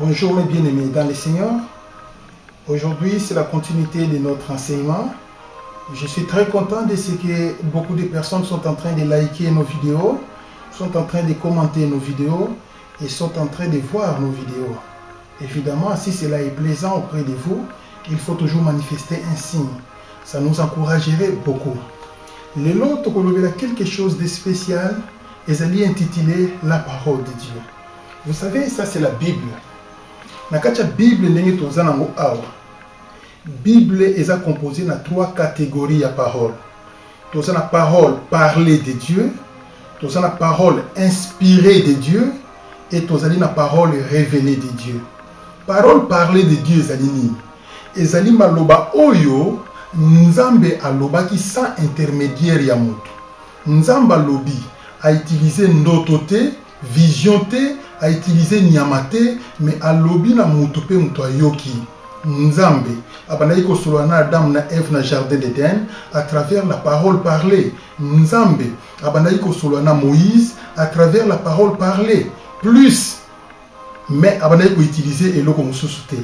Bonjour mes bien-aimés dans le Seigneur. Aujourd'hui, c'est la continuité de notre enseignement. Je suis très content de ce que beaucoup de personnes sont en train de liker nos vidéos, sont en train de commenter nos vidéos et sont en train de voir nos vidéos. Évidemment, si cela est plaisant auprès de vous, il faut toujours manifester un signe. Ça nous encouragerait beaucoup. Le lot, il y a quelque chose de spécial et ça est intitulé La parole de Dieu. Vous savez, ça c'est la Bible. La Bible est composée de 3 catégories de paroles. Nous avons la parole parlée de Dieu, nous avons la parole inspirée de Dieu et nous avons la parole révélée de Dieu. Parole parlée de Dieu ezali maloba oyo Nzambe aloba qui sans intermédiaire ya mutu. Nzambe alobi a utilisé ndotote, visionté, a utilisé nyamate, mais alobi na mutu pe mutu ayoki. Nzambe abanayi ko solana Adam na Ève na jardin d'Éden à travers la parole parlée. Nzambe abanayi ko solana Moïse à travers la parole parlée. Plus mais abanayi ko utiliser eloko mususu te.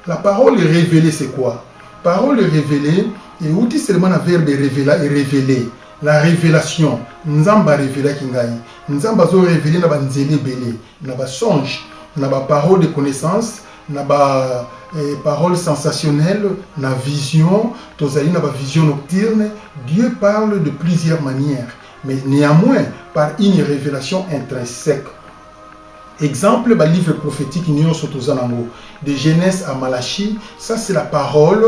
La parole révélée, c'est quoi? Parole révélée, et où dit seulement le verbe révéler et révéler. La révélation. Nzamba révéler kingai. Nzamba zo révéler na ba nzele belé, na ba songe, na ba parole de connaissance, na ba parole sensationnelle, na vision, tozali na ba vision nocturne. Dieu parle de plusieurs manières, mais néanmoins par une révélation intrinsèque. Exemple, le livre prophétique de Genèse à Malachie, ça c'est la parole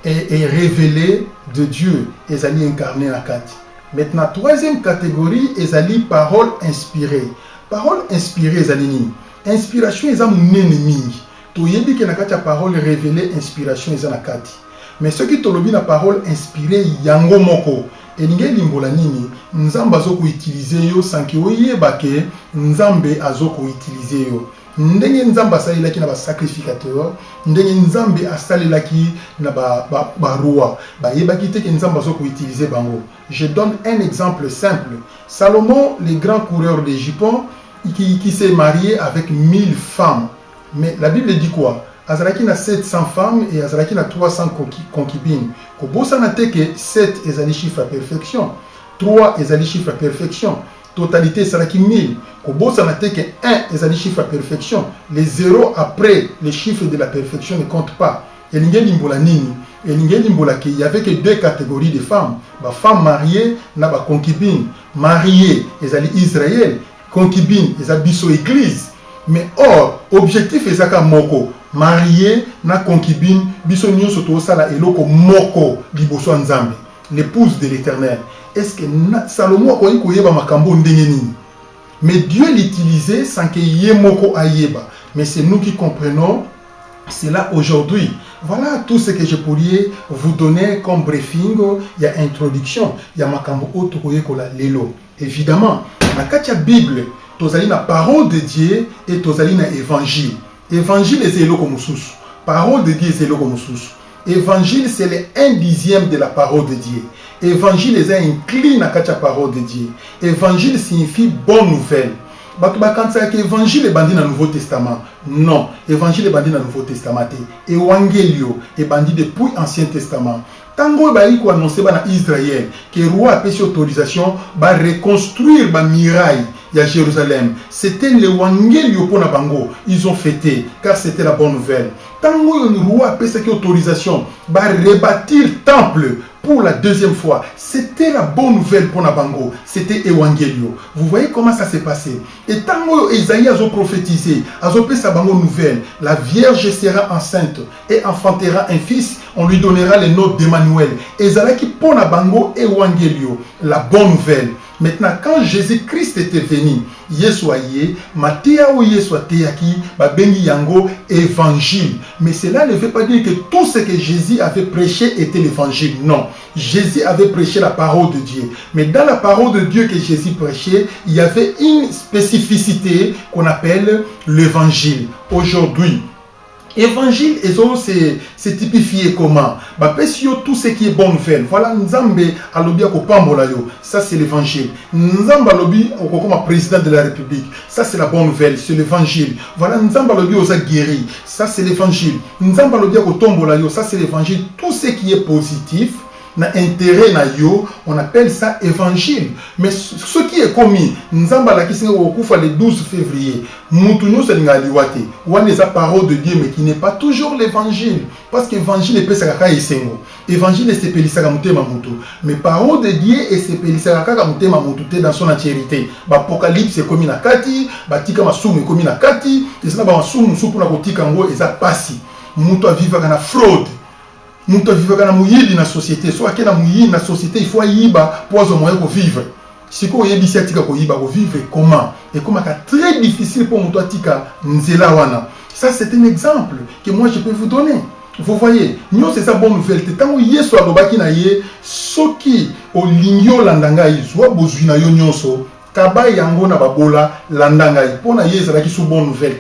est révélée de Dieu, Ezali incarné à Kati. Maintenant, troisième catégorie, Ezali parole inspirée. Parole inspirée, Ezali inspiration, Ezali ennemi. Tu yebi que la parole révélée, inspiration, Ezali Kati. Mais ce qui te lobi la parole inspirée, yango moko. Et limbola nini nzambe azoko utiliser yo sanki oyeba ke nzambe azoko utiliser yo ndenge nzambe asalelaki na ba sacrificateur ndenge nzambe asalelaki na ba roi ba yebaki te ke nzambe azoko utiliser bango. Je donne un exemple simple. Salomon, le grand coureur d'Égypte, qui s'est marié avec 1000 femmes. Mais la Bible dit quoi? Azalaki na 700 femmes et Azalaki na 300 concubines. Kobosa na teke 7 ezali chiffre à perfection. 3 ezali chiffre à perfection. Totalité Azalaki 1000. Kobosa na teke 1 ezali chiffre à perfection. Les zéros après les chiffres de la perfection ne comptent pas. Et l'ingélimbola nini. Et l'ingélimbola qu'il y avait que 2 catégories de femmes. Ba femme mariée na ba concubine. Mariée ezali Israël. Concubine ezali biso église. Mais or, objectif ezaka moko. Marié na concubine biso nyonso to sala eloko moko liboso nzambe, l'épouse de l'Éternel. Est-ce que Salomon a koyeba makambo ndenge nini? Mais Dieu l'utilisait sans que ye moko ayeba. Mais c'est nous qui comprenons cela aujourd'hui. Voilà tout ce que je pourrais vous donner comme briefing. Il y a introduction, il y a makambo auto koyekola lelo. Évidemment, na katia Bible, tozali na parole de Dieu et tozali na évangile. Évangile est eloko mususu. Parole de Dieu est eloko mususu. Évangile c'est le 1/10 de la parole de Dieu. Évangile est incline à la parole de Dieu. Évangile signifie bonne nouvelle. Quand c'est évangile est bandit dans le Nouveau Testament. Non, évangile est bandit dans le Nouveau Testament. Evangelio est bandit depuis l'Ancien Testament. Tango ba iko annoncer ba na Israël que roi a pris autorisation ba reconstruire ba muraille à Jérusalem. C'était l'évangile pour Nabango. Ils ont fêté car c'était la bonne nouvelle. Tango le roi a pris autorisation ba rebâtir le temple pour la deuxième fois. C'était la bonne nouvelle pour Nabango. C'était Evangelio. Vous voyez comment ça s'est passé. Et tant que Isaïe a prophétisé, a pris sa bonne nouvelle, la Vierge sera enceinte et enfantera un fils, on lui donnera le nom d'Emmanuel. Et Zalaki pour Nabango Evangelio, la bonne nouvelle. Maintenant, quand Jésus-Christ était venu, Yesoye, Matéa ou Yesoateyaki, Babengi Yango, évangile. Mais cela ne veut pas dire que tout ce que Jésus avait prêché était l'évangile. Non. Jésus avait prêché la parole de Dieu. Mais dans la parole de Dieu que Jésus prêchait, il y avait une spécificité qu'on appelle l'évangile. Aujourd'hui, Évangile, c'est typifié comment? Tout ce qui est bonne nouvelle. Voilà, Nzambe alobi akopambola yo. Ça, c'est l'évangile. Nzambe alobi comme président de la République. Ça, c'est la bonne nouvelle. C'est l'évangile. Voilà, Nzambe alobi osa guéri. Ça, c'est l'évangile. Nzambe alobi akotombola yo. Ça, c'est l'évangile. Tout ce qui est positif, na intérêt na yo, on appelle ça évangile. Mais ce qui est commis, Nzamba la kisinga okufa le 12 février, mutunyo selinga liwate, wana eza parole de Dieu mais qui n'est pas toujours l'évangile, parce que évangile epesaka ka esengo. Évangile esepelisaka mutema mutu, mais parole de Dieu esepelisaka ka mutema mutu te dans son entièreté. Ba apocalypse ekomi na kati, batika masumu ekomi na kati, ezana ba masumu supu na kotika ngo eza pasi. Mutu avivaka na fraude. Nous vivons dans la société. Soit que dans la société, il faut yiba pour vivre. Si vous avez vivre comment? Et comment c'est très difficile pour nous nzela wana. Ça, c'est un exemple que moi je peux vous donner. Vous voyez, nous c'est ça bonne nouvelle. Tant que yeso alobaki na ye, soki o linyo landanga izwa bozuna yo nyonso. Kaba yango na babola landanga ipona ye ezalaki sous bonne nouvelle.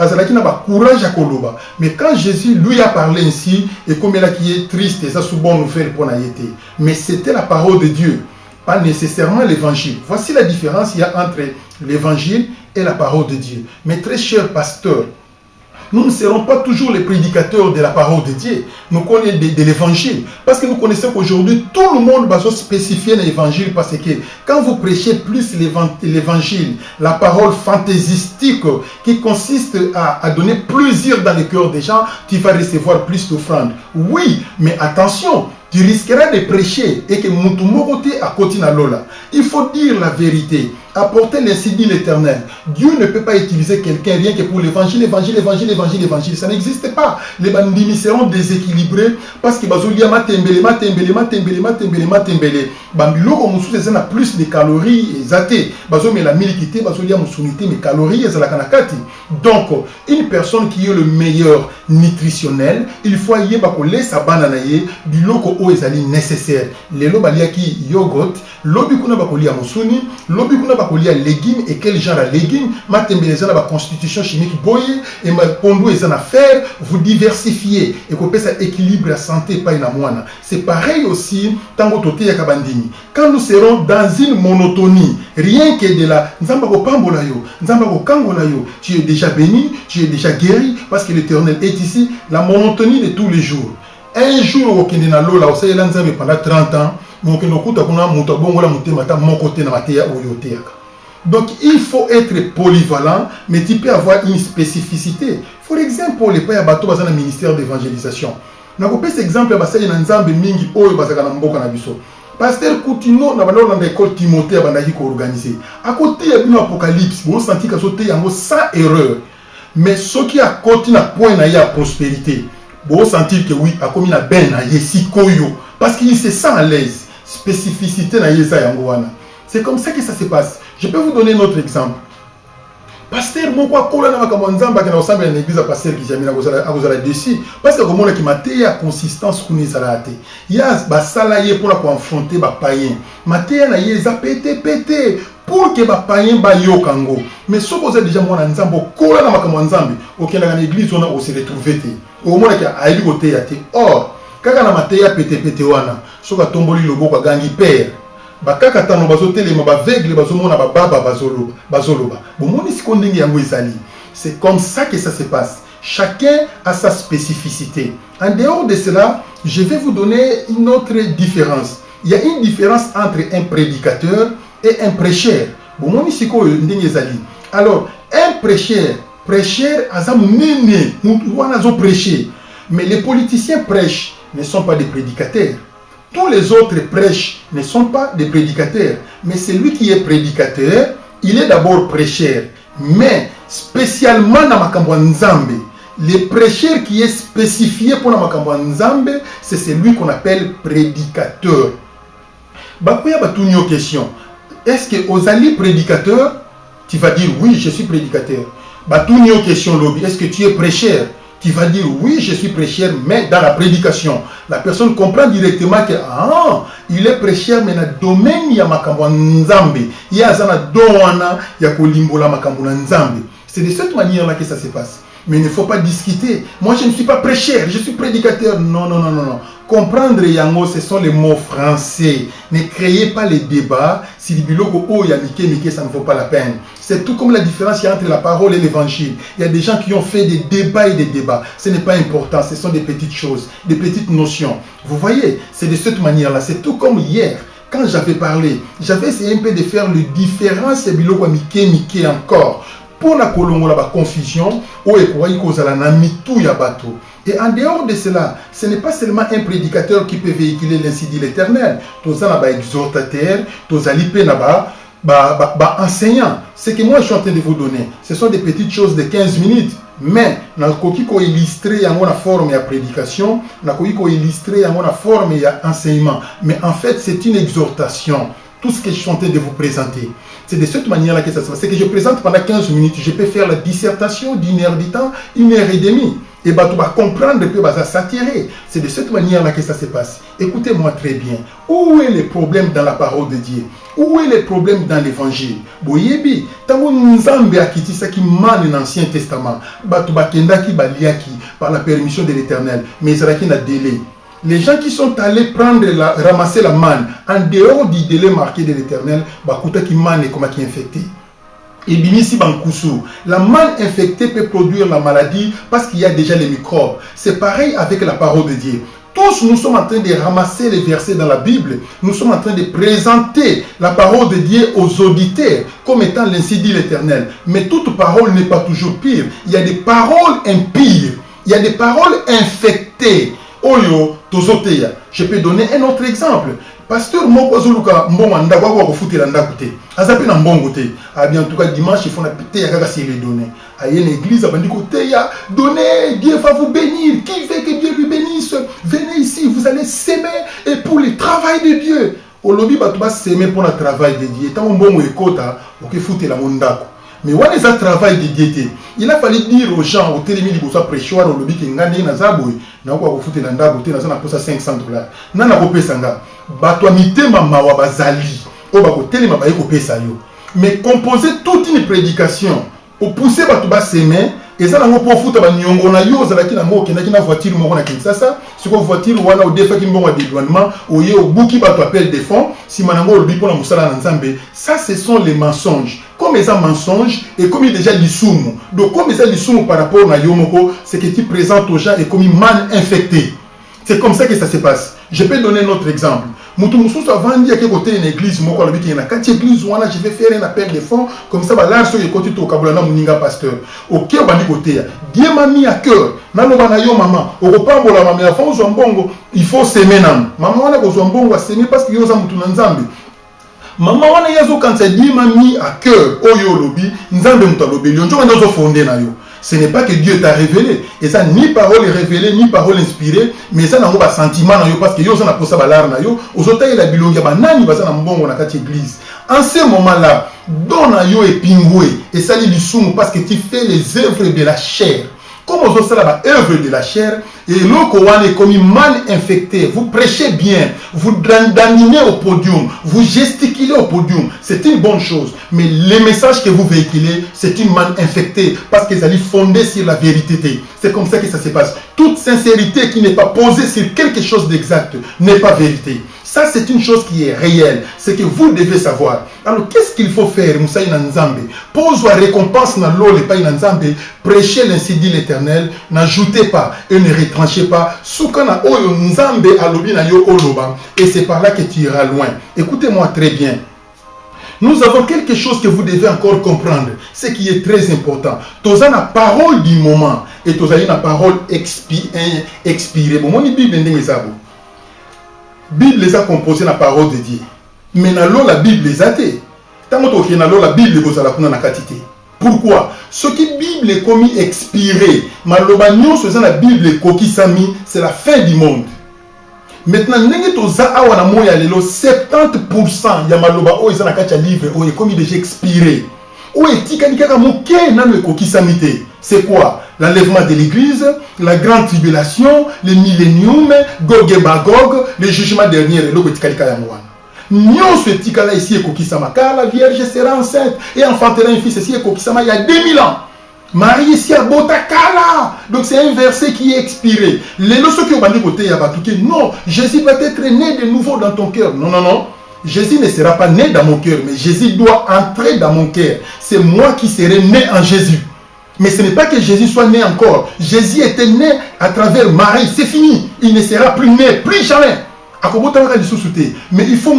Azalaki na ba courage à koloba. Mais quand Jésus lui a parlé ainsi, et comme il a qui est triste, et ça sous bonne nouvelle pour naïté. Mais c'était la parole de Dieu, pas nécessairement l'évangile. Voici la différence qu'il y a entre l'évangile et la parole de Dieu. Mes très chers pasteurs, nous ne serons pas toujours les prédicateurs de la parole de Dieu. Nous connaissons de l'évangile. Parce que nous connaissons qu'aujourd'hui, tout le monde va se spécifier l'évangile. Parce que quand vous prêchez plus l'évangile, la parole fantaisistique qui consiste à donner plaisir dans le cœur des gens, tu vas recevoir plus d'offrandes. Oui, mais attention, tu risqueras de prêcher et que Moutoumorote à Kotina Lola. Il faut dire la vérité. Apporter l'incendie l'éternel. Dieu ne peut pas utiliser quelqu'un rien que pour l'évangile, évangile. Ça n'existe pas. Les bandits seront déséquilibrés parce que bazolia matembele. Bambilo comme sous a plus de calories exactes. Bazo mais la milikité, bazolia musunité mais calories et la kanakati. Donc une personne qui est le meilleur nutritionnel, il faut y bakole sa bananaye biloko o ezali nécessaire. Les lobalia qui yogurt, lobikuna bakolia musuni, lobikuna bakolia légumes et quel genre de légumes, matembeleza na ba constitution chimique boye et ma pondo ezana faire, vous diversifiez et qu'on peut ça équilibre la santé pas ina mwana. C'est pareil aussi tango toté ya kabandini. Quand nous serons dans une monotonie, rien que de la nzamba ko pambola yo, nzamba ko kangola yo, tu es déjà béni, tu es déjà guéri parce que l'Éternel est ici, la monotonie de tous les jours. Un jour au Kenya lola au Sahel nzambe pendant 30 ans, mon kenokuta kuna muta bongola mutema ta mon côté na matéya oyoteaka. Donc il faut être polyvalent, mais tu peux avoir une spécificité. For example, les pays bateau dans le ministère d'évangélisation. Na kopé cet exemple basali na nzambe mingi oyo bazaka na mboka na biso. Pasteur Coutinho na balo na école Timothée bandaki ko organiser. À côté ya bino apocalypse, vous senti ka sauter yango sans erreur. Mais ce qui a côté na point na ya prospérité. Vous sentir que oui, a commis na ben na yesi koyo parce qu'il se sent à l'aise. Spécificité na yesa yango wana. C'est comme ça que ça se passe. Je peux vous donner un autre exemple. Pasteur, mon quoi, kola na makamwanzamba qui na osamba na église pasteur qui jamais na kozala dessus parce que comme on a qui maté ya consistance kuni salate. Ya ba salaye pour la confronter ba païen. Maté na yeza pété pour que ba païen ba yo kango. Mais ce que vous avez déjà moi na nzambo kola na makamwanzambe, OK na l'église on a aussi retrouvé té. Au moins qu'il a eu côté ya té. Or, kaka na maté ya pété wana, soka tomboli logo kwa gangi père. Bakaka tano bazotelema bavegle bazomona bababa bazoloba bomoni sikondingi yango ezali. C'est comme ça que ça se passe. Chacun a sa spécificité. En dehors de cela, je vais vous donner une autre différence. Il y a une différence entre un prédicateur et un prêcheur. Bomoni sikondingi ezali. Alors, un prêcheur azam nene wana zo prêcher. Mais les politiciens prêchent ne sont pas des prédicateurs. Tous les autres prêches ne sont pas des prédicateurs. Mais celui qui est prédicateur, il est d'abord prêcheur. Mais spécialement dans Makambo Nzambe, le prêcheur qui est spécifié pour Makambo Nzambe, c'est celui qu'on appelle prédicateur. Bakuya batuni aux questions. Est-ce que Ozali prédicateur? Tu vas dire oui, je suis prédicateur. Batuni aux questions lobby. Est-ce que tu es prêcheur? Tu vas dire oui, je suis prêcheur, mais dans la prédication, la personne comprend directement que il est prêcheur, mais dans le domaine il y a makambo nzambe, il y a zana doana, il y a kolimbola makambo nzambe. C'est de cette manière là que ça se passe. Mais il ne faut pas discuter. Moi, je ne suis pas prêcheur, je suis prédicateur. Non, non, non, non, non. Comprendre yango, ce sont les mots français. Ne créez pas les débats. Si le biloko oh ya mike, ça ne vaut pas la peine. C'est tout comme la différence entre la parole et l'évangile. Il y a des gens qui ont fait des débats et des débats. Ce n'est pas important. Ce sont des petites choses, des petites notions. Vous voyez, c'est de cette manière-là. C'est tout comme hier. Quand j'avais parlé, j'avais essayé un peu de faire le différence et biloko mike encore. Pour la colongo, la confusion, et en dehors de cela, ce n'est pas seulement un prédicateur qui peut véhiculer l'ainsi dit l'Éternel. Tous les exhortateurs, tous les enseignants. Ce que moi je suis en train de vous donner, ce sont des petites choses de 15 minutes. Mais, dans le cas illustré en la forme de prédication, dans le cas illustré en la forme d'enseignement. Mais en fait, c'est une exhortation. Tout ce que je suis en train de vous présenter. C'est de cette manière-là que ça se passe. C'est que je présente pendant 15 minutes. Je peux faire la dissertation d'une heure de temps, 1h30. Et tu vas comprendre, tu vas s'attirer. C'est de cette manière-là que ça se passe. Écoutez-moi très bien. Où est le problème dans la parole de Dieu? Où est le problème dans l'évangile? Boyebi, tango nzambe akiti ça qui mane dans l'Ancien Testament. Batu bakenda ki baliaki par la permission de l'Éternel. Mais ça n'a délai. Les gens qui sont allés ramasser la manne en dehors du délai marqué de l'Éternel, bakuta qui manne et comment qui est infecté. Et binisi bankusu, la manne infectée peut produire la maladie parce qu'il y a déjà les microbes. C'est pareil avec la parole de Dieu. Tous nous sommes en train de ramasser les versets dans la Bible. Nous sommes en train de présenter la parole de Dieu aux auditeurs comme étant l'ainsi dit l'Éternel. Mais toute parole n'est pas toujours pire. Il y a des paroles impires. Il y a des paroles infectées. Oyo, tozoteya. Je peux donner un autre exemple. Pasteur Moko Zoluka Mbongo Ndakwa kwa kufutela ndakute. Azape na mbongo te. En tout cas dimanche il faut na péter ya kaka c'est les donner. Aye l'église abandi côté ya donner, Dieu va vous bénir. Qui veut que Dieu lui bénisse? Venez ici, vous allez s'aimer et pour le travail de Dieu. Olobi batuba s'aimer pour le travail de Dieu. Tant mbongo ekota, oke futela ndako. Mais on est un travail de diété. Il a fallu dire aux gens, au télémi, il faut prêcher, au lobby, qu'il y a un zaboui, n'a pas foutu dans la beauté, n'a pas $500. N'a pas coupé sanga. Batwa mite mama wa bazali. Au bako téléma ba coupé ça yo. Mais composer toute une prédication, au pousser batuba s'aimer, et ça n'a pas foutu ba nyongo na yo, zalaki na mo, kena kina voiture mo na Kinshasa, c'est quoi voiture wana au défa qui mbongo dédouanement, au ye au bouki batu appel des fonds, si manango au lobby pour la musala nzambe. Ça ce sont les mensonges. Comme ils ont mensonge et comme il déjà l'issoumu. Donc comme ils ont l'issoumu par rapport à Yomoko, c'est que tu présentes aux gens et comme ils mal infectés. C'est comme ça que ça se passe. Je peux donner un autre exemple. Moutoumoussou avant dire que côté une église, moi quand il y a quatre églises, je vais faire un appel de fonds comme ça va là sur le côté de Kabulana Mouninga pasteur. OK, on va dire côté. Dieu m'a mis à cœur. Naloba na yo maman, au repas pour la maman, la femme zombongo, il faut s'aimer nam. Maman on a besoin zombongo s'aimer parce que yo za mutu nzambe. Maman wana yazo quand ça dit m'a mis à cœur oyo lobi nzambe mutalobi lionjo ndozo fondé na yo. Ce n'est pas que Dieu t'a révélé et ça ni parole révélée ni parole inspirée mais ça n'a pas sentiment na yo parce que yo ça n'a pas ça balar na yo ozota la bilonga ba nani baza na mbongo na kati église. En ce moment-là, donne à yo epingwe et ça li lisumu parce que tu fais les œuvres de la chair. Comme aux autres œuvre de la chair, et l'Okowan est comme mal infecté, vous prêchez bien, vous dandinez au podium, vous gesticulez au podium, c'est une bonne chose. Mais les messages que vous véhiculez, c'est une mal infectée, parce qu'ils allaient fonder sur la vérité. C'est comme ça que ça se passe. Toute sincérité qui n'est pas posée sur quelque chose d'exact n'est pas vérité. Ça, c'est une chose qui est réelle. C'est que vous devez savoir. Alors, qu'est-ce qu'il faut faire, Moussa Inanzambe? Pose la récompense dans l'eau, les pas Inanzambe. Prêchez l'ainsi dit l'Éternel. N'ajoutez pas et ne retranchez pas. Soukana oyo Nzambe alobi na yo oloba. Et c'est par là que tu iras loin. Écoutez-moi très bien. Nous avons quelque chose que vous devez encore comprendre. Ce qui est très important. Toza la parole du moment. Et toza la parole expirée. Bon, mon Bible n'est pas Bible les a composé la parole de Dieu. Mais dans la Bible les a été. Tant que la Bible vous a la quantité. Pourquoi? Ce qui Bible est commis expiré. Malobagnon faisant la Bible kokisami, c'est la fin du monde. Maintenant, n'est-ce pas 70% ya maloba o ils ont un livre o est commis déjà expiré. O est tikanika moké na le kokisamité. C'est quoi? L'enlèvement de l'église, la grande tribulation, le millénium, Gog et Magog, le jugement dernier, le Logotikalika Yamouan. Nyon se tikala ici et kokisama, car la Vierge sera enceinte et enfantera un fils ici et kokisama il y a 2000 ans. Marie ici à Botakala. Donc c'est un verset qui est expiré. Les leçons qui ont bandé côté Yabatouké. Non, Jésus va être né de nouveau dans ton cœur. Non, non, non. Jésus ne sera pas né dans mon cœur, mais Jésus doit entrer dans mon cœur. C'est moi qui serai né en Jésus. Mais ce n'est pas que Jésus soit né encore. Jésus était né à travers Marie. C'est fini. Il ne sera plus né, plus jamais. Mais il faut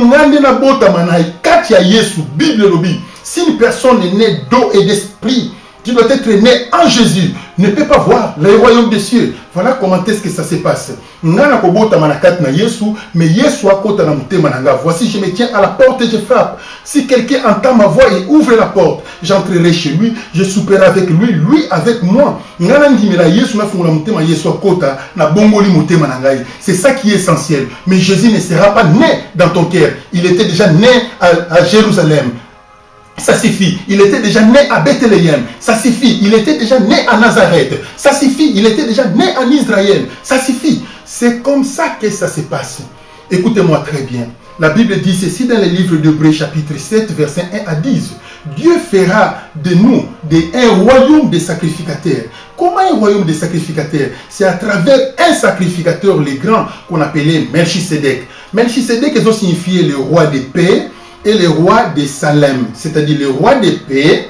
si une personne est née d'eau et d'esprit, qui doit être né en Jésus, ne peut pas voir le royaume des cieux. Voilà comment est-ce que ça se passe. Voici, je me tiens à la porte et je frappe. Si quelqu'un entend ma voix et ouvre la porte, j'entrerai chez lui, je souperai avec lui, lui avec moi. C'est ça qui est essentiel. Mais Jésus ne sera pas né dans ton cœur. Il était déjà né à Jérusalem. Ça suffit. Il était déjà né à Bethléem. Ça suffit. Il était déjà né à Nazareth. Ça suffit. Il était déjà né en Israël. Ça suffit. C'est comme ça que ça se passe. Écoutez-moi très bien. La Bible dit ceci dans le livre d'Hébreux chapitre 7, versets 1 à 10. Dieu fera de nous un royaume de sacrificateurs. Comment un royaume de sacrificateurs? C'est à travers un sacrificateur, le grand, qu'on appelait Melchisedec. Melchisedec est aussi signifié le roi de paix et le roi de Salem, c'est-à-dire le roi de paix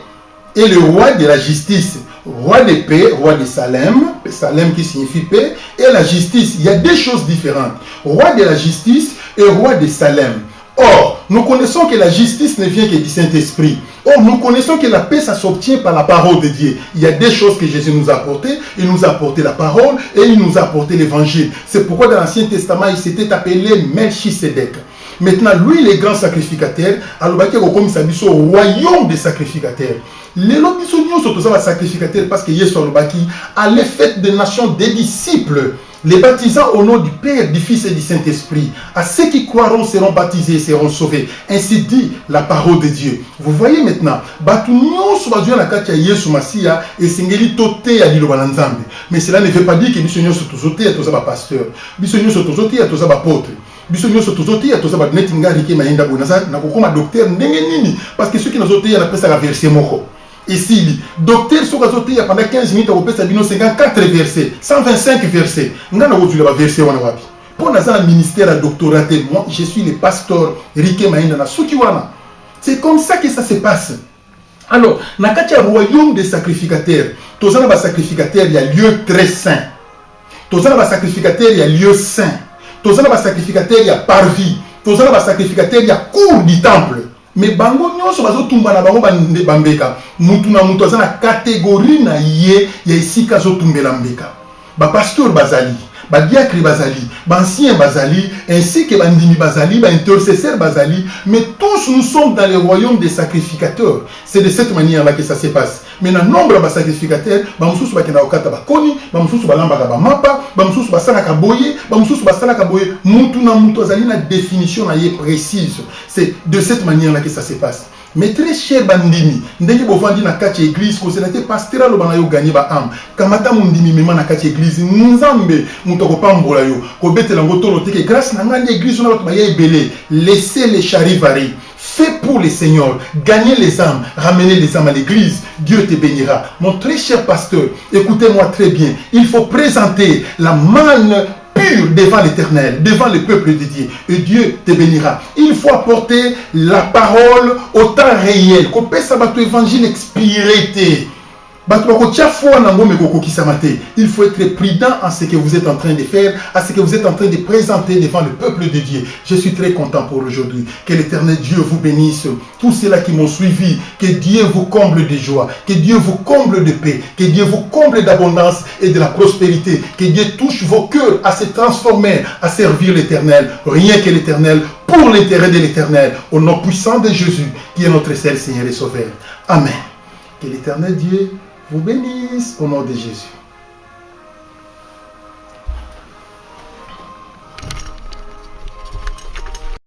et le roi de la justice. Roi de paix, roi de Salem, Salem qui signifie paix, et la justice. Il y a deux choses différentes. Roi de la justice et roi de Salem. Or, nous connaissons que la justice ne vient que du Saint-Esprit. Or, nous connaissons que la paix, ça s'obtient par la parole de Dieu. Il y a des choses que Jésus nous a apportées. Il nous a apporté la parole et il nous a apporté l'évangile. C'est pourquoi dans l'Ancien Testament, il s'était appelé Melchisedec. Maintenant, lui, le grand sacrificateur, alors comme ça dit au royaume des sacrificateurs. Les lobisonions sont tous sacrificateurs parce que Yesu a les fêtes des nations des disciples, les baptisants au nom du Père, du Fils et du Saint-Esprit. À ceux qui croiront seront baptisés et seront sauvés. Ainsi dit la parole de Dieu. Vous voyez maintenant, mais cela ne veut pas dire que nous sommes tous pasteurs, nous sommes tous apôtres. Parce que ceux qui nous ont dit, on a verset moko. Ici, docteur Sogazoté, pendant 15 minutes, on a 54 versets, 125 versets. On a verset. Pour le ministère à doctorat, moi, je suis le pasteur Rike Maïna Sukiwana. C'est comme ça que ça se passe. Alors, dans le royaume des sacrificateurs, tous les sacrificateurs, il y a lieu très saint. Tous les sacrificateurs, il y a lieu saint. Tous les sacrificateurs, il y a parvis. Tous les sacrificateurs, il y a cour du temple. Mais bango nyonso bazotumba na bango bande bambeka. Mutu na mutu azana catégorie na ye ya isika zotumbela mbeka. Ba pasteur bazali, ba diacre bazali, ba ancien bazali, ainsi que bandimi bazali, ba intercesseur bazali, mais tous nous sommes dans le royaume des sacrificateurs. C'est de cette manière-là que ça se passe. Mais dans le nombre de sacrificateurs, bamususu bakenda okata bakoni, bamususu balamba ba mapa, bamususu basala kaboye, bamususu basala kaboye, mutu na mutu azali na définition na ye précise. C'est de cette manière-là que ça se passe. Mais très cher bandimi, ndenge bovandi na kati église ko senate pastoral bana yo gagner ba am. Kamata mundimi mema na kati église nzambe mutoko pambola yo. Ko betela ngotolo teke grâce na ngandi église na bato ba yebele. Laissez les charivari. Fais pour les seigneurs, gagner les âmes, ramener les âmes à l'église, Dieu te bénira. Mon très cher pasteur, écoutez-moi très bien, il faut présenter la manne pure devant l'Éternel, devant le peuple de Dieu, et Dieu te bénira. Il faut apporter la parole au temps réel, qu'on peut savoir l'évangile expiré. Il faut être prudent en ce que vous êtes en train de faire, à ce que vous êtes en train de présenter devant le peuple de Dieu. Je suis très content pour aujourd'hui. Que l'Éternel Dieu vous bénisse. Tous ceux-là qui m'ont suivi, que Dieu vous comble de joie, que Dieu vous comble de paix, que Dieu vous comble d'abondance et de la prospérité, que Dieu touche vos cœurs à se transformer, à servir l'Éternel. Rien que l'Éternel, pour l'intérêt de l'Éternel, au nom puissant de Jésus, qui est notre seul Seigneur et Sauveur. Amen. Que l'Éternel Dieu vous bénisse au nom de Jésus.